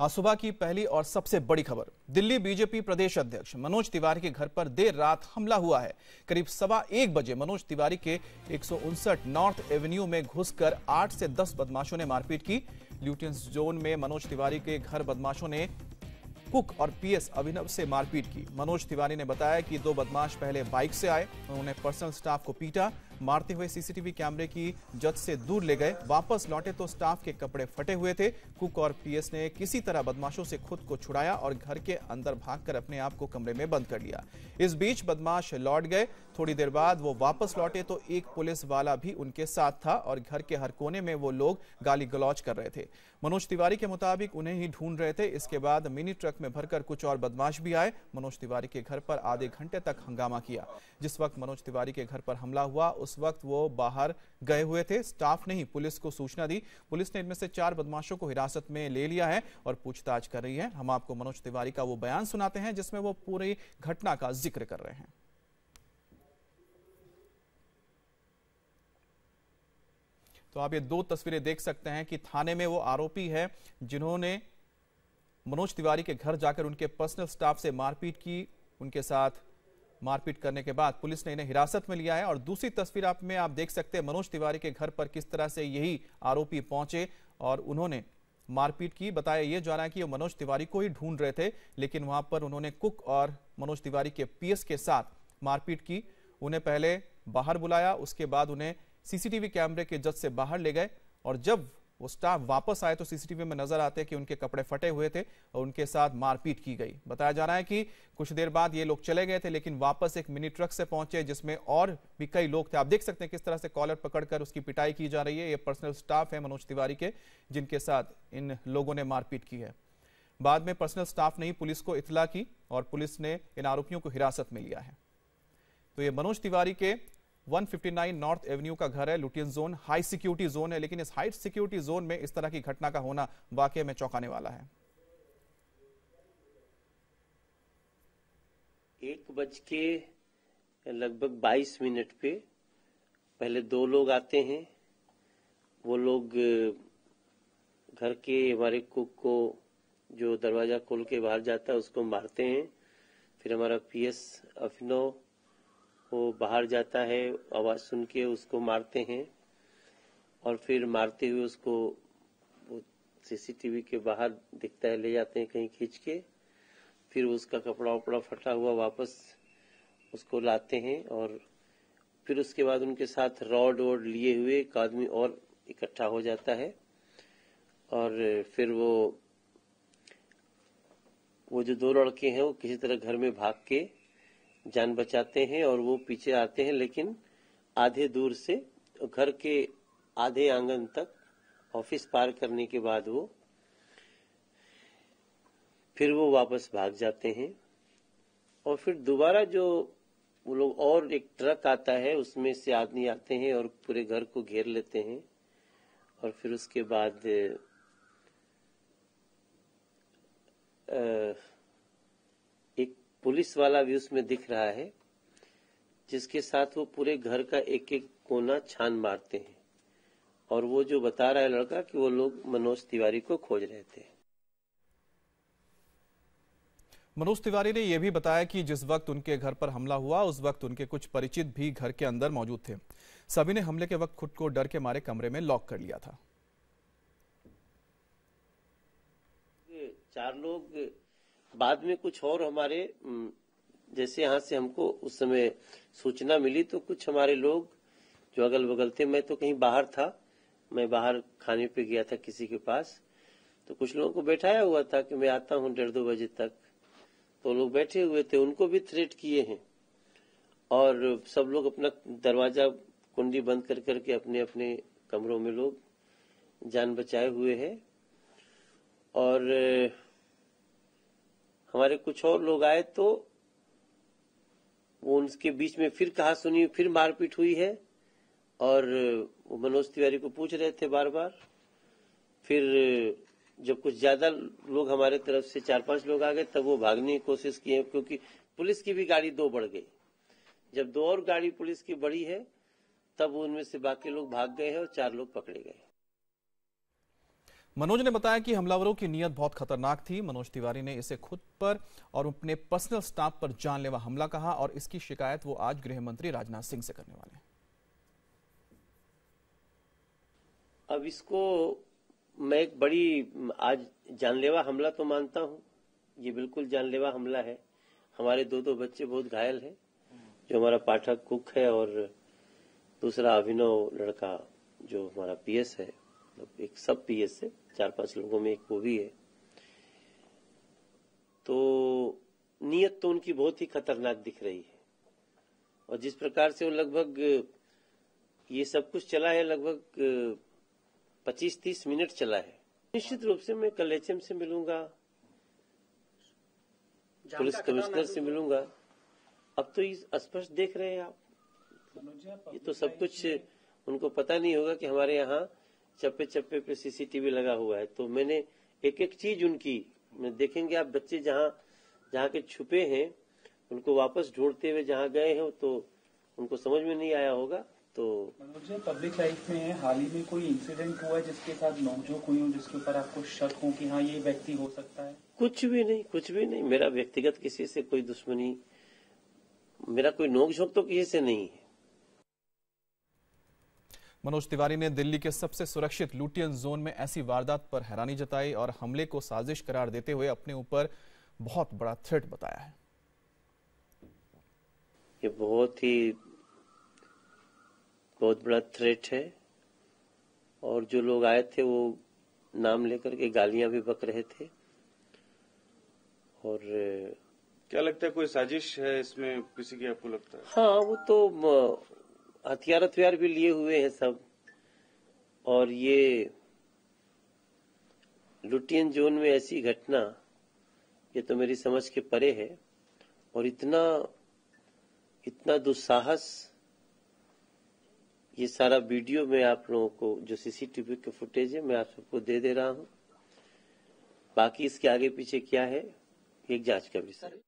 आज सुबह की पहली और सबसे बड़ी खबर। दिल्ली बीजेपी प्रदेश अध्यक्ष मनोज तिवारी के घर पर देर रात हमला हुआ है। करीब 1:15 बजे मनोज तिवारी के 159 नॉर्थ एवेन्यू में घुसकर 8 से 10 बदमाशों ने मारपीट की। ल्यूटियंस जोन में मनोज तिवारी के घर बदमाशों ने कुक और पीएस अभिनव से मारपीट की। मनोज तिवारी ने बताया कि 2 बदमाश पहले बाइक से आए, उन्होंने पर्सनल स्टाफ को पीटा, मारते हुए सीसीटीवी कैमरे की जद से दूर ले गए। वापस लौटे तो स्टाफ के कपड़े फटे हुए थे। कुक और पीएस ने किसी तरह बदमाशों से खुद को छुड़ाया और घर के अंदर भागकर अपने आप को कमरे में बंद कर लिया। इस बीच बदमाश लौट गए। थोड़ी देर बाद वो वापस लौटे तो एक पुलिस वाला भी उनके साथ था और घर के हर कोने में वो लोग गाली गलौज कर रहे थे। मनोज तिवारी के मुताबिक उन्हें ही ढूंढ रहे थे। इसके बाद मिनी ट्रक में भरकर कुछ और बदमाश भी आए। मनोज तिवारी के घर पर आधे घंटे तक हंगामा किया। जिस वक्त मनोज तिवारी के घर पर हमला हुआ उस वक्त वो बाहर गए हुए थे। स्टाफ ने ही पुलिस को सूचना दी। पुलिस ने इनमें से 4 बदमाशों को हिरासत में ले लिया है और पूछताछ कर रही है। हम आपको मनोज तिवारी का वो बयान सुनाते हैं जिसमें वो पूरी घटना का जिक्र कर रहे हैं। तो आप ये 2 तस्वीरें देख सकते हैं कि थाने में वो आरोपी है जिन्होंने मनोज तिवारी के घर जाकर उनके पर्सनल स्टाफ से मारपीट की। उनके साथ मारपीट करने के बाद पुलिस ने इन्हें हिरासत में लिया है। और दूसरी तस्वीर आप देख सकते हैं मनोज तिवारी के घर पर किस तरह से यही आरोपी पहुंचे और उन्होंने मारपीट की। बताया यह जा रहा है कि वो मनोज तिवारी को ही ढूंढ रहे थे, लेकिन वहां पर उन्होंने कुक और मनोज तिवारी के पीएस के साथ मारपीट की। उन्हें पहले बाहर बुलाया, उसके बाद उन्हें सीसीटीवी कैमरे के जज से बाहर ले गए और जब वो स्टाफ वापस आए तो सीसीटीवी में नजर आते कि उनके कपड़े फटे हुए थे और उनके साथ मारपीट की गई। बताया जा रहा है कि कुछ देर बाद ये लोग चले गए थे, लेकिन वापस एक मिनी ट्रक से पहुंचे जिसमें और भी कई लोग थे। आप देख सकते हैं किस तरह से कॉलर पकड़कर उसकी पिटाई की जा रही है। ये पर्सनल स्टाफ है मनोज तिवारी के जिनके साथ इन लोगों ने मारपीट की है। बाद में पर्सनल स्टाफ ने ही पुलिस को इत्तला की और पुलिस ने इन आरोपियों को हिरासत में लिया है। तो ये मनोज तिवारी के 159 नॉर्थ एवेन्यू का घर है। Lutyens zone high security zone है, लेकिन इस हाई सिक्योरिटी जोन में इस तरह की घटना का होना वाकई में चौंकाने वाला है। 1:22 पे पहले 2 लोग आते हैं। वो लोग घर के हमारे कुक को जो दरवाजा खोल के बाहर जाता है उसको मारते हैं। फिर हमारा पीएस अभिनव वो बाहर जाता है, आवाज सुन के उसको मारते हैं और फिर मारते हुए उसको वो सीसीटीवी के बाहर दिखता है ले जाते हैं कहीं खींच के। फिर उसका कपड़ा उपड़ा फटा हुआ वापस उसको लाते हैं और फिर उसके बाद उनके साथ रॉड वॉड लिए हुए एक आदमी और इकट्ठा हो जाता है और फिर वो जो 2 लड़के हैं वो किसी तरह घर में भाग के जान बचाते हैं और वो पीछे आते हैं, लेकिन आधे दूर से घर के आधे आंगन तक ऑफिस पार करने के बाद फिर वो वापस भाग जाते हैं। और फिर दोबारा जो वो लोग और एक ट्रक आता है उसमें से आदमी आते हैं और पूरे घर को घेर लेते हैं और फिर उसके बाद एक पुलिस वाला भी उसमें दिख रहा है जिसके साथ वो पूरे घर का एक एक कोना छान मारते हैं। और वो जो बता रहा है लड़का कि वो लोग मनोज तिवारी को खोज रहे थे। मनोज तिवारी ने यह भी बताया कि जिस वक्त उनके घर पर हमला हुआ उस वक्त उनके कुछ परिचित भी घर के अंदर मौजूद थे। सभी ने हमले के वक्त खुद को डर के मारे कमरे में लॉक कर लिया था। 4 लोग बाद में कुछ और हमारे जैसे यहाँ से हमको उस समय सूचना मिली तो कुछ हमारे लोग जो अगल बगल थे, मैं तो कहीं बाहर था, मैं बाहर खाने पे गया था किसी के पास, तो कुछ लोगों को बैठाया हुआ था कि मैं आता हूँ 1:30-2 बजे तक। तो लोग बैठे हुए थे, उनको भी थ्रेट किए हैं और सब लोग अपना दरवाजा कुंडी बंद कर करके अपने अपने कमरों में लोग जान बचाए हुए हैं। और हमारे कुछ और लोग आए तो वो उनके बीच में फिर कहा सुनी, फिर मारपीट हुई है और वो मनोज तिवारी को पूछ रहे थे बार बार। फिर जब कुछ ज्यादा लोग हमारे तरफ से 4-5 लोग आ गए तब वो भागने की कोशिश किए, क्योंकि पुलिस की भी गाड़ी 2 बढ़ गई। जब 2 और गाड़ी पुलिस की बढ़ी है तब उनमें से बाकी लोग भाग गए हैं और 4 लोग पकड़े गए। मनोज ने बताया कि हमलावरों की नीयत बहुत खतरनाक थी। मनोज तिवारी ने इसे खुद पर और अपने पर्सनल स्टाफ पर जानलेवा हमला कहा और इसकी शिकायत वो आज गृह मंत्री राजनाथ सिंह से करने वाले हैं। अब इसको मैं एक बड़ी आज जानलेवा हमला तो मानता हूं, ये बिल्कुल जानलेवा हमला है। हमारे दो बच्चे बहुत घायल हैं, जो हमारा पाठक कुक है और दूसरा अभिनव लड़का जो हमारा पीएस है, एक सब पीएस है, 4-5 लोगों में एक वो भी है। तो नीयत तो उनकी बहुत ही खतरनाक दिख रही है और जिस प्रकार से वो लगभग ये सब कुछ चला है, लगभग 25-30 मिनट चला है। निश्चित रूप से मैं कल एचएम से मिलूंगा, पुलिस कमिश्नर से मिलूंगा। अब तो ये स्पष्ट देख रहे हैं आप, ये तो सब कुछ उनको पता नहीं होगा कि हमारे यहाँ चप्पे चप्पे पे सीसीटीवी लगा हुआ है। तो मैंने एक एक चीज उनकी देखेंगे आप, बच्चे जहाँ के छुपे हैं उनको वापस ढूंढते हुए जहाँ गए हैं तो उनको समझ में नहीं आया होगा। तो मुझे पब्लिक लाइफ में हाल ही में कोई इंसिडेंट हुआ है जिसके साथ नोकझोंक हुई हो, जिसके ऊपर आपको शक हो कि हाँ ये व्यक्ति हो सकता है? कुछ भी नहीं। मेरा व्यक्तिगत किसी से कोई दुश्मनी, मेरा कोई नोकझोंक तो किसी से नहीं है। मनोज तिवारी ने दिल्ली के सबसे सुरक्षित लुटियन जोन में ऐसी वारदात पर हैरानी जताई और हमले को साजिश करार देते हुए अपने ऊपर बहुत बड़ा थ्रेट बताया है। ये बहुत बड़ा थ्रेट है और जो लोग आए थे वो नाम लेकर के गालियां भी बक रहे थे। और क्या लगता है कोई साजिश है इसमें किसी की, आपको लगता है? हाँ, वो तो हथियार भी लिए हुए हैं सब। और ये लुटियन जोन में ऐसी घटना, ये तो मेरी समझ के परे है। और इतना दुस्साहस, ये सारा वीडियो मैं आप लोगों को, जो सीसीटीवी के फुटेज है, मैं आप सबको दे रहा हूं। बाकी इसके आगे पीछे क्या है, एक जांच का विषय।